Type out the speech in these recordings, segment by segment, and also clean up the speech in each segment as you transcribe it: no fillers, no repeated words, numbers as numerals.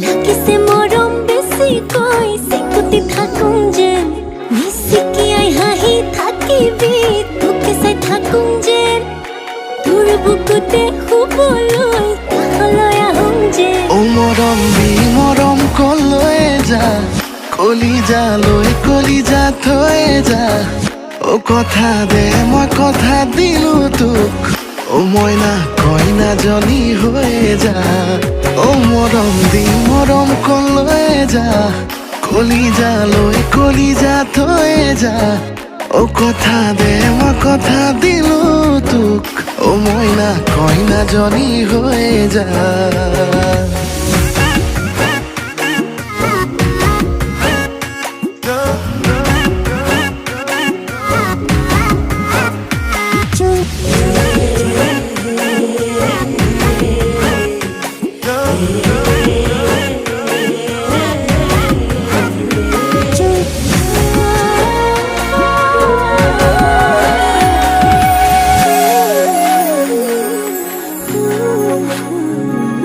লাগিছে মৰম বেছিকৈ চিকুটি থাকোঁ যেন মিচিকিয়াই হাঁহি থাকিবি তোকে চাই থাকোঁ যেন তোৰ বুকুতে শুবলৈ কাষলৈ আহোঁ যেন মৰম দি মৰম কলৈ যা কলিজা থৈ যা কথা দে মই কথা দিলো তোক মইনা কইনাজনী হৈ যা মৰম দি মৰম কলৈ যা কলিজা থৈ যা কথা দে মই কথা দিলো তোক মইনা কইনাজনী হৈ যা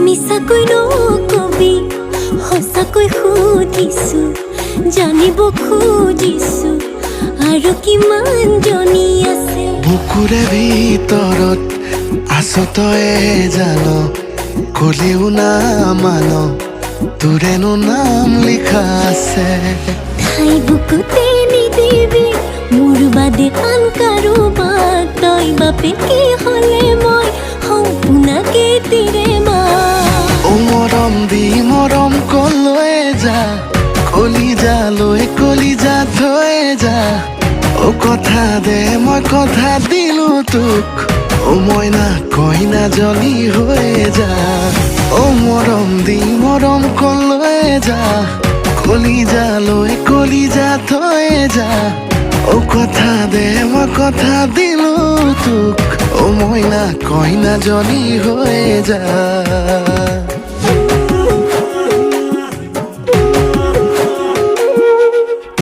মিছাকৈ নকবি সঁচাকৈ সুধিছো জানিব খুজিছো আৰু কিমান জনী আছে বুকুৰে ভিতৰত আছ তয়ে জান কলিও না মান তোৰেনো নাম লিখা আছে ঠাই বুকুতে নিদিবি মোৰ বাদে আন কাৰোবাক তই বাপেকে হ'লে মই সম্পূৰ্ণকে তিৰে মা মৰম দি মৰম কলৈ যা কলিজা থৈ যা কথা দে মই কথা দিলো তোক মইনা কইনাজনী হৈ যা মৰম দি মৰম কলৈ যা কলিজা থৈ যা কথা দে মই কথা দিলো তোক মইনা কইনাজনী হৈ যা